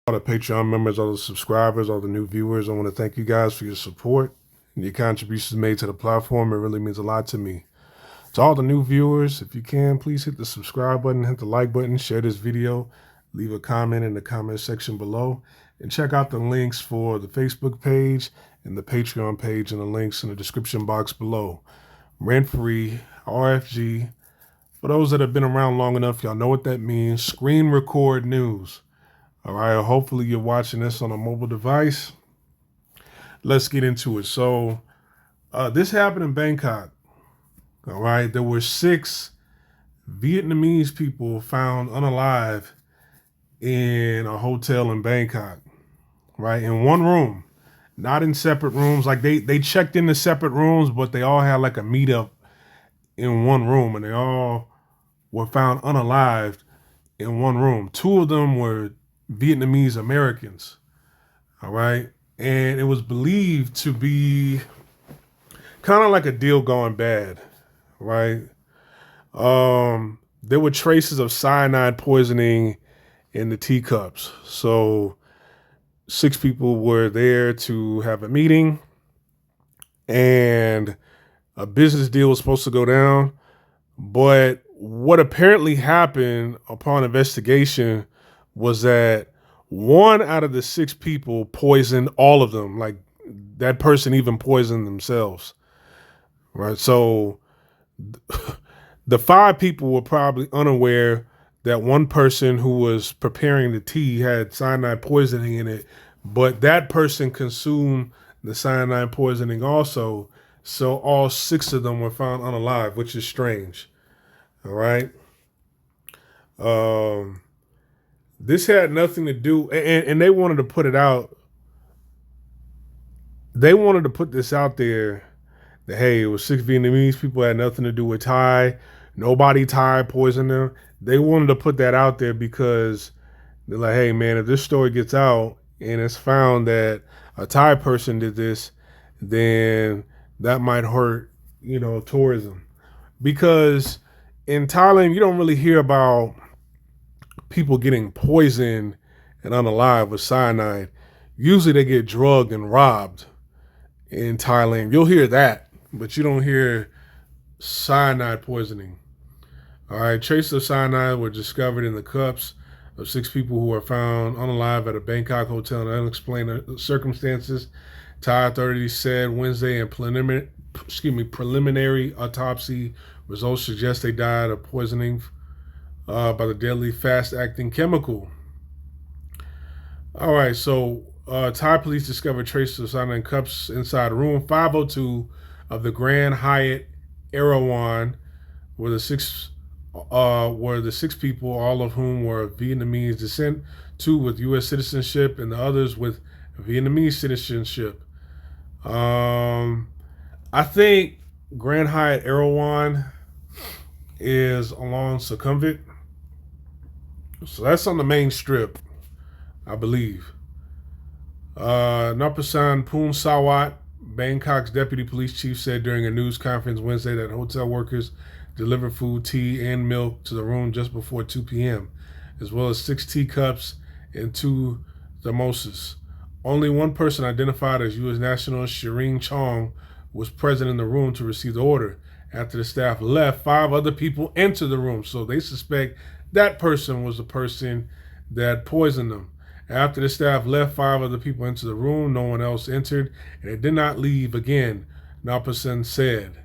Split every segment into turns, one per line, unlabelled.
All the Patreon members, all the subscribers, all the new viewers, I want to thank you guys for your support and your contributions made to the platform. It really means a lot to me. To all the new viewers, if you can, please hit the subscribe button, hit the like button, share this video, leave a comment in the comment section below, and check out the links for the Facebook page and the Patreon page and the links in the description box below. Rent-free, RFG. For those that have been around long enough, y'all know what that means. Screen record news. All right, hopefully you're watching this on a mobile device. Let's get into it. So this happened in Bangkok. All right, there were 6 Vietnamese people found unalive in a hotel in Bangkok, right? In one room, not in separate rooms. Like they checked into separate rooms, but they all had like a meetup in one room, and they all were found unalived in one room. 2 of them were Vietnamese Americans, all right? And it was believed to be kind of like a deal gone bad, right? There were traces of cyanide poisoning in the teacups. So 6 people were there to have a meeting, and a business deal was supposed to go down. But what apparently happened upon investigation was that 1 out of the 6 people poisoned all of them. Like that person even poisoned themselves, right? So the 5 people were probably unaware that one person who was preparing the tea had cyanide poisoning in it, but that person consumed the cyanide poisoning also. So all 6 of them were found unalive, which is strange. All right. This had nothing to do, and they wanted to put it out. They wanted to put this out there that, hey, it was 6 Vietnamese people, had nothing to do with Thai. Nobody Thai poisoned them. They wanted to put that out there because they're like, hey, man, if this story gets out and it's found that a Thai person did this, then that might hurt, tourism. Because in Thailand, you don't really hear about people getting poisoned and unalive with cyanide. Usually they get drugged and robbed in Thailand. You'll hear that, but you don't hear cyanide poisoning. All right, traces of cyanide were discovered in the cups of 6 people who were found unalive at a Bangkok hotel in unexplained circumstances. Thai authorities said Wednesday in preliminary autopsy results suggest they died of poisoning by the deadly fast-acting chemical. All right, so Thai police discovered traces of cyanide in cups inside room 502 of the Grand Hyatt Erawan, where the 6 people, all of whom were of Vietnamese descent, 2 with U.S. citizenship and the others with Vietnamese citizenship. I think Grand Hyatt Erawan is along Sukhumvit. So that's on the main strip, I believe. Napasan Poon Sawat, Bangkok's deputy police chief, said during a news conference Wednesday that hotel workers delivered food, tea, and milk to the room just before 2 p.m., as well as 6 teacups and 2 thermoses. Only one person identified as U.S. national Shireen Chong was present in the room to receive the order. After the staff left, 5 other people entered the room, so they suspect that person was the person that poisoned them. After the staff left, 5 other people entered the room. No one else entered, and it did not leave again, Napasan said.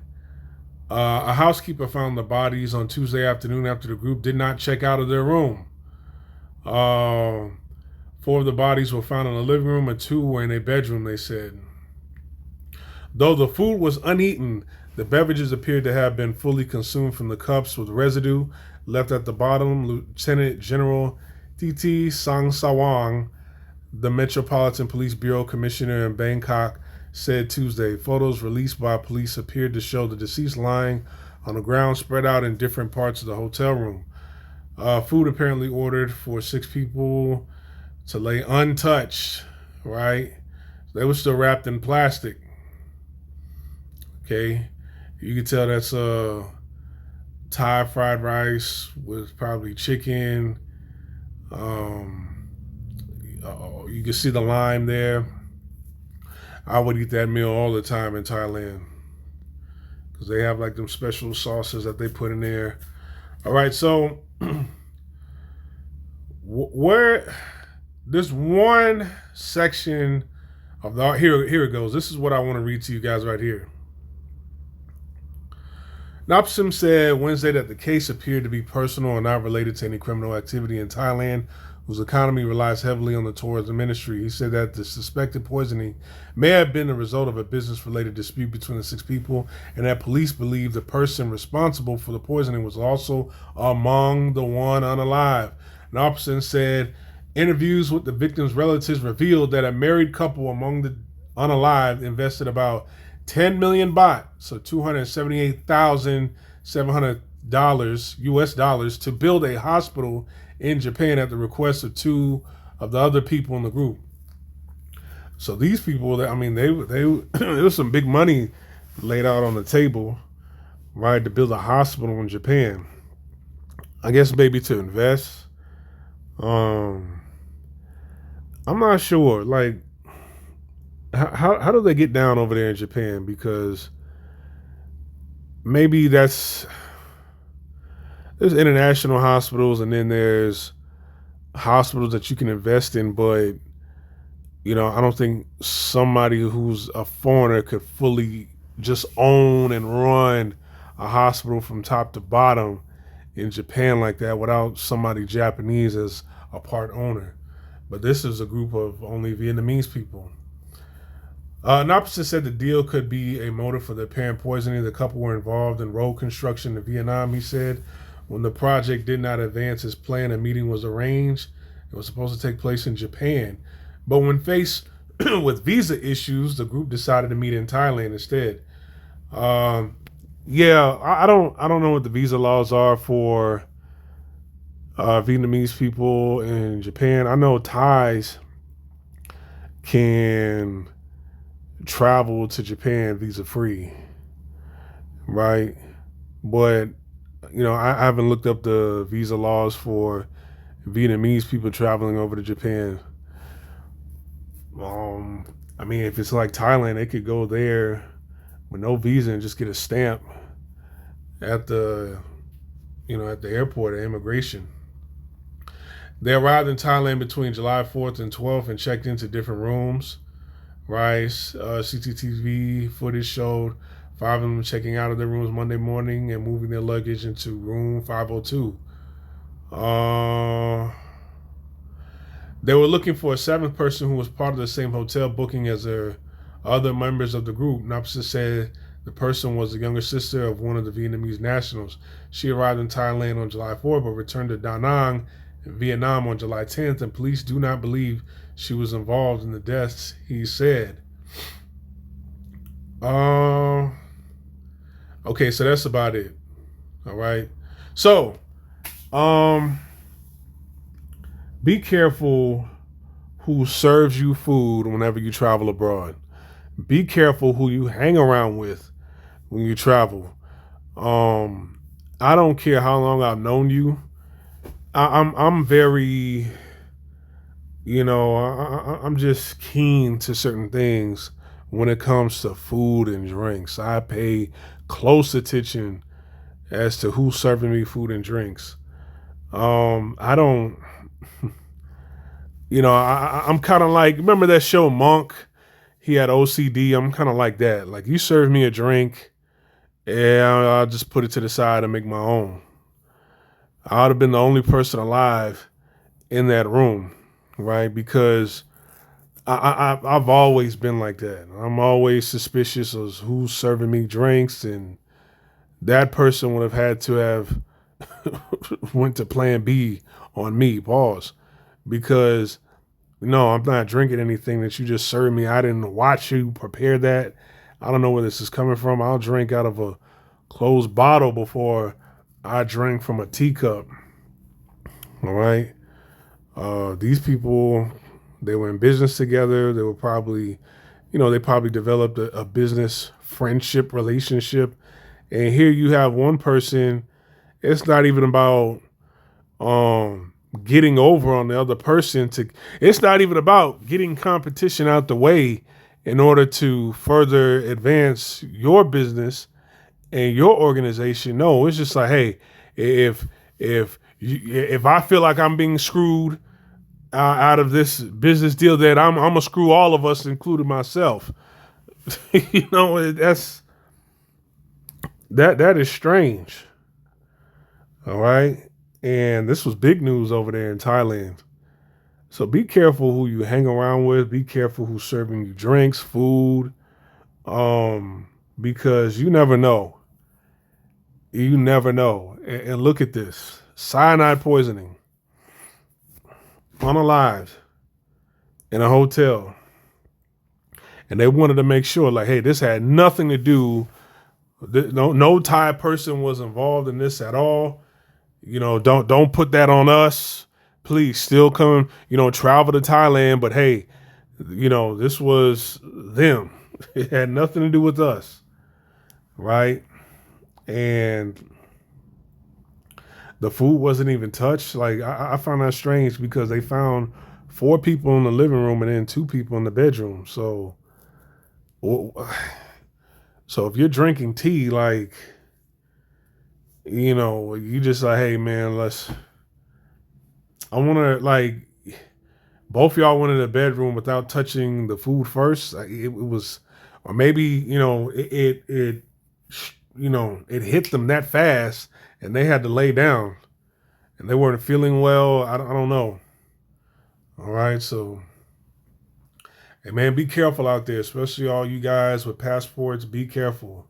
A housekeeper found the bodies on Tuesday afternoon after the group did not check out of their room. 4 of the bodies were found in the living room and 2 were in a bedroom, they said. Though the food was uneaten, the beverages appeared to have been fully consumed from the cups with residue left at the bottom. Lieutenant General T.T. Sang Sawang, the Metropolitan Police Bureau Commissioner in Bangkok, said Tuesday. Photos released by police appeared to show the deceased lying on the ground spread out in different parts of the hotel room. Food apparently ordered for 6 people to lay untouched, right? They were still wrapped in plastic. Okay, you can tell that's Thai fried rice with probably chicken, You can see the lime there. I would eat that meal all the time in Thailand because they have like them special sauces that they put in there. All right, so where this one section of the here it goes. This is what I want to read to you guys right here. Nopsim said Wednesday that the case appeared to be personal and not related to any criminal activity in Thailand, whose economy relies heavily on the tourism industry. He said that the suspected poisoning may have been the result of a business-related dispute between the 6 people, and that police believe the person responsible for the poisoning was also among the one unalived. Nopsim said interviews with the victim's relatives revealed that a married couple among the unalived invested about 10 million baht, so $278,700 US dollars, to build a hospital in Japan at the request of 2 of the other people in the group. So these people, I mean, they there was some big money laid out on the table, right, to build a hospital in Japan. I guess maybe to invest. I'm not sure. Like, how do they get down over there in Japan? Because maybe there's international hospitals, and then there's hospitals that you can invest in, but I don't think somebody who's a foreigner could fully just own and run a hospital from top to bottom in Japan like that without somebody Japanese as a part owner. But this is a group of only Vietnamese people. Nopsin said the deal could be a motive for the apparent poisoning. The couple were involved in road construction in Vietnam, he said. When the project did not advance as planned, a meeting was arranged. It was supposed to take place in Japan. But when faced with visa issues, the group decided to meet in Thailand instead. I don't know what the visa laws are for Vietnamese people in Japan. I know Thais can travel to Japan visa free, right? But I haven't looked up the visa laws for Vietnamese people traveling over to Japan. I mean, if it's like Thailand, they could go there with no visa and just get a stamp at the airport at immigration. They arrived in Thailand between July 4th and 12th and checked into different rooms. Right, CCTV footage showed 5 of them checking out of their rooms Monday morning and moving their luggage into room 502. They were looking for a 7th person who was part of the same hotel booking as their other members of the group. Nopsin said the person was the younger sister of one of the Vietnamese nationals. She arrived in Thailand on July 4th but returned to Da Nang in Vietnam on July 10th, and police do not believe she was involved in the deaths, he said. Okay, so that's about it. All right. So, be careful who serves you food whenever you travel abroad. Be careful who you hang around with when you travel. I don't care how long I've known you. I'm very, I'm just keen to certain things when it comes to food and drinks. I pay close attention as to who's serving me food and drinks. I don't, I'm kind of like, remember that show Monk? He had OCD. I'm kind of like that. Like, you serve me a drink, and I'll just put it to the side and make my own. I would have been the only person alive in that room, right? Because I've always been like that. I'm always suspicious of who's serving me drinks, and that person would have had to have went to plan B on me, pause. Because, no, I'm not drinking anything that you just served me. I didn't watch you prepare that. I don't know where this is coming from. I'll drink out of a closed bottle before I drank from a teacup. All right. These people, they were in business together. They were probably, they probably developed a business friendship relationship. And here you have one person. It's not even about getting over on the other person. It's not even about getting competition out the way in order to further advance your business and your organization. No, it's just like, hey, if I feel like I'm being screwed out of this business deal, that I'm gonna screw all of us, including myself. That is strange. All right. And this was big news over there in Thailand. So be careful who you hang around with. Be careful who's serving you drinks, food, because you never know. You never know. And look at this: cyanide poisoning, unalived, in a hotel. And they wanted to make sure, like, hey, this had nothing to do. No Thai person was involved in this at all. Don't put that on us. Please, still come, travel to Thailand, but hey, this was them. It had nothing to do with us, right? And the food wasn't even touched. Like, I found that strange because they found 4 people in the living room and then 2 people in the bedroom. So if you're drinking tea, like, you just like, hey man, I want to, like, both y'all went in the bedroom without touching the food first. Like, it was, or maybe, it hit them that fast and they had to lay down and they weren't feeling well. I don't know. All right. So, hey man, be careful out there, especially all you guys with passports. Be careful.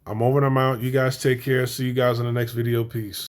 I'm over and I'm out. You guys take care. See you guys in the next video. Peace.